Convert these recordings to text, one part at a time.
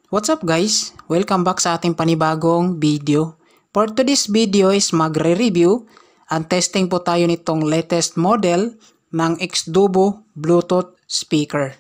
What's up guys? Welcome back sa ating panibagong video. For today's video is magre-review and testing po tayo nitong latest model ng Xdubo Bluetooth speaker.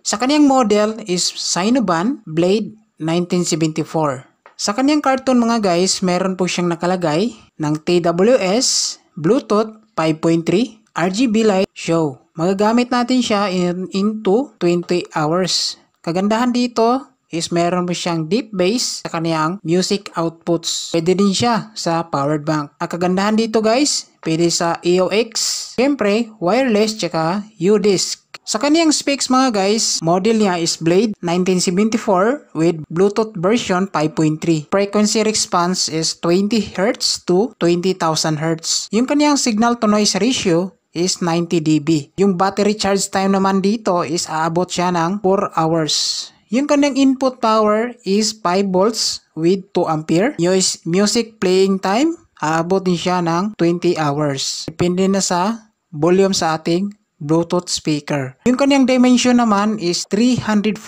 Sa kanyang model is Synoban Blade 1974. Sa kanyang carton mga guys, meron po siyang nakalagay ng TWS Bluetooth 5.3 RGB light show. Magagamit natin siya into 20 hours. Kagandahan dito is meron po siyang deep bass sa kaniyang music outputs. Pwede din siya sa powered bank. Ang kagandahan dito guys, pwede sa EOX, siyempre wireless tsaka U-disc. Sa kaniyang specs mga guys, model niya is Blade 1974 with Bluetooth version 5.3. Frequency response is 20 Hz to 20,000 Hz. Yung kaniyang signal to noise ratio is 90 dB. Yung battery charge time naman dito is aabot siya ng 4 hours. Yung kanyang input power is 5 volts with 2 ampere. Yung music playing time, aabot din siya ng 20 hours. Depende na sa volume sa ating Bluetooth speaker. Yung kanyang dimension naman is 340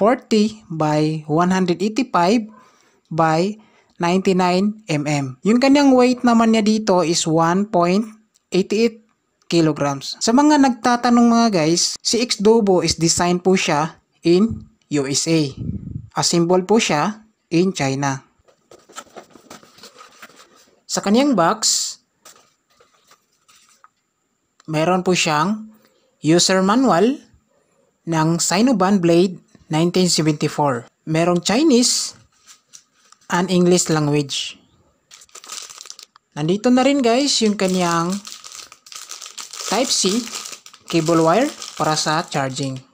by 185 by 99 mm. Yung kanyang weight naman niya dito is 1.88 kilograms. Sa mga nagtatanong mga guys, si Xdubo is designed po siya in USA. Assemble po siya in China. Sa kanyang box, meron po siyang user manual ng Synoban Blade 1974. Merong Chinese and English language. Nandito na rin guys yung kanyang Type-C cable wire para sa charging.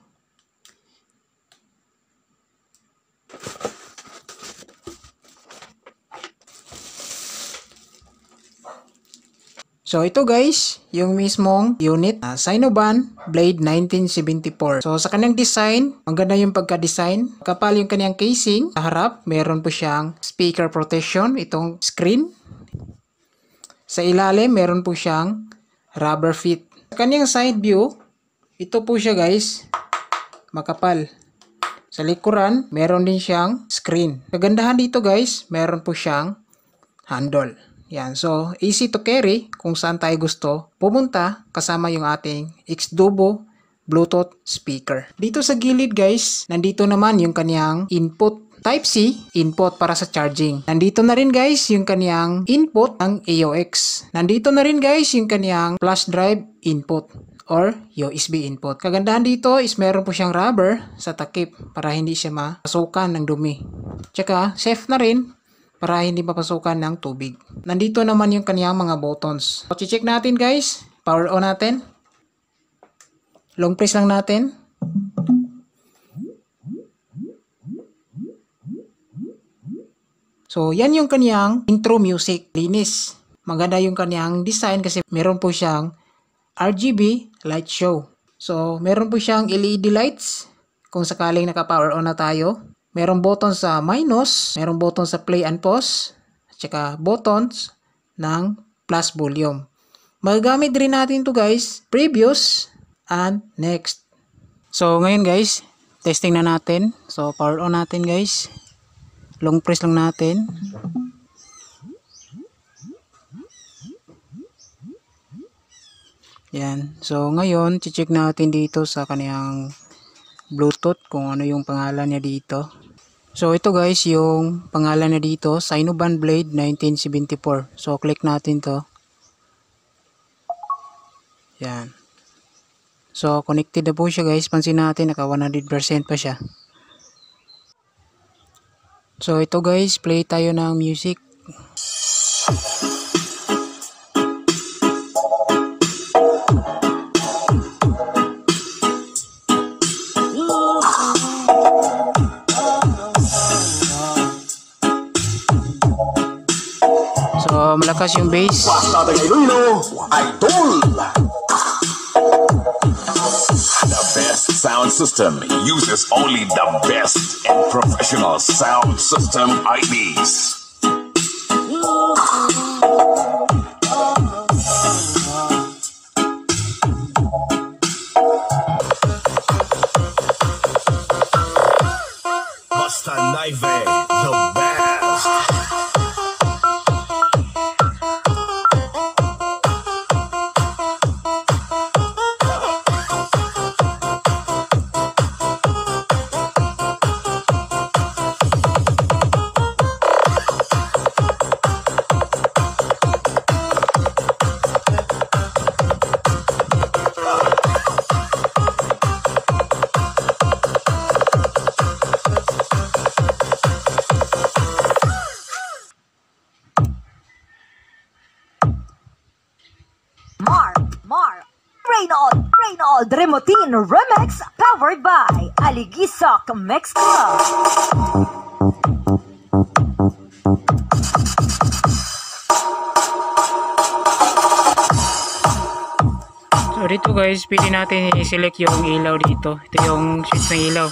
So ito guys, yung mismong unit Synoban Blade 1974. So sa kanyang design, maganda yung pagka-design. Kapal yung kanyang casing. Sa harap, meron po siyang speaker protection, itong screen. Sa ilalim, meron po siyang rubber feet. Sa kanyang side view, ito po siya guys, makapal. Sa likuran, meron din siyang screen. Kagandahan dito guys, meron po siyang handle. Yan, so easy to carry kung saan tayo gusto pumunta kasama yung ating Xdubo Bluetooth speaker. Dito sa gilid guys, nandito naman yung kaniyang input. Type-C, input para sa charging. Nandito na rin guys yung kaniyang input ng AUX. Nandito na rin guys yung kaniyang flash drive input or USB input. Kagandahan dito is meron po siyang rubber sa takip para hindi siya mapasukan ng dumi. Tsaka safe na rin para hindi mapasukan ng tubig. Nandito naman yung kaniyang mga buttons. So, check natin guys. Power on natin. Long press lang natin. So, yan yung kaniyang intro music. Linis. Maganda yung kaniyang design kasi meron po siyang RGB light show. So, meron po siyang LED lights kung sakaling naka-power on na tayo. Merong button sa minus, merong button sa play and pause, at saka buttons ng plus volume. Magagamit rin natin to guys, previous and next. So ngayon guys, testing na natin. So power on natin guys. Long press lang natin. Yan. So ngayon, check natin dito sa kaniyang Bluetooth kung ano yung pangalan niya dito. So ito guys yung pangalan niya dito, Synoban Blade 1974. So click natin to. Yan. So connected na po siya guys. Pansin natin naka 100% pa siya. So ito guys, play tayo ng music. So malakas yung bass. Basta ng Iloilo, idol! The best sound system uses only the best and professional sound system IDs. Basta Naive, the best. Reynold Remotin Remix powered by Aligisok Mix Club. So dito guys, pwede natin i-select yung ilaw dito. Ito yung switch ng ilaw.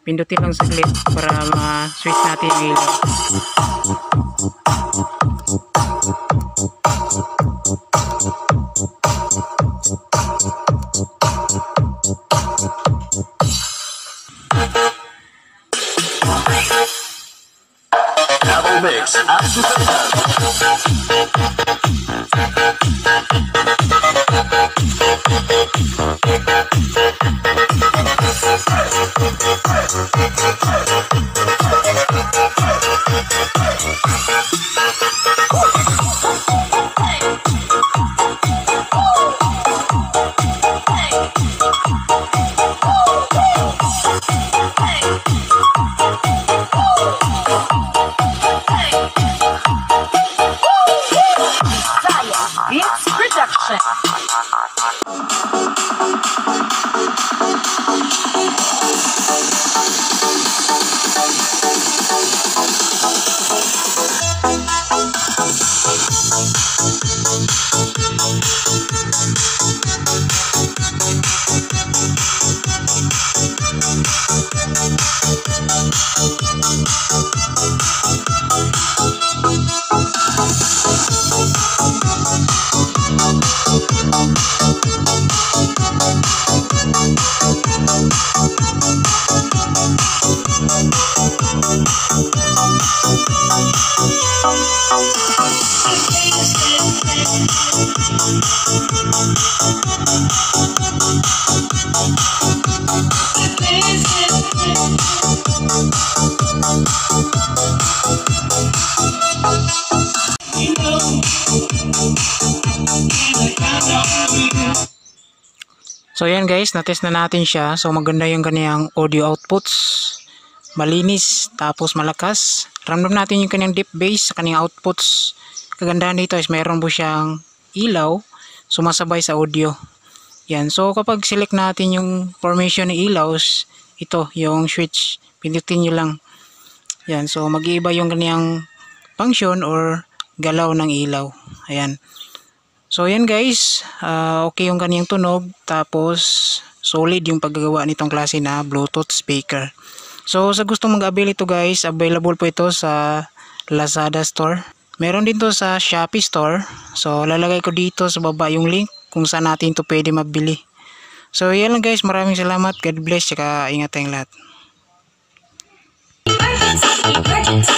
Pindutin lang saglit para ma-switch natin yung ilaw. Double mix Beats Production. So yan guys, natest na natin siya. So maganda yung kanyang audio outputs. Malinis, tapos malakas. Ramdam natin yung kanyang deep bass sa kanyang outputs. Kagandahan dito is mayroon po siyang ilaw sumasabay sa audio. Yan. So kapag select natin yung formation ng ilaws, ito yung switch. Pindutin nyo lang. Yan. So mag-iiba yung kanyang function or galaw ng ilaw. Ayan. So yan guys, okay yung kaniyang tunog, tapos solid yung paggagawa nitong klase na Bluetooth speaker. So sa gustong mag-avail ito guys, available po ito sa Lazada store. Meron din to sa Shopee store. So lalagay ko dito sa baba yung link kung saan natin ito pwede mabili. So yan lang guys, maraming salamat, God bless, tsaka ingat tayong lahat. Emergency,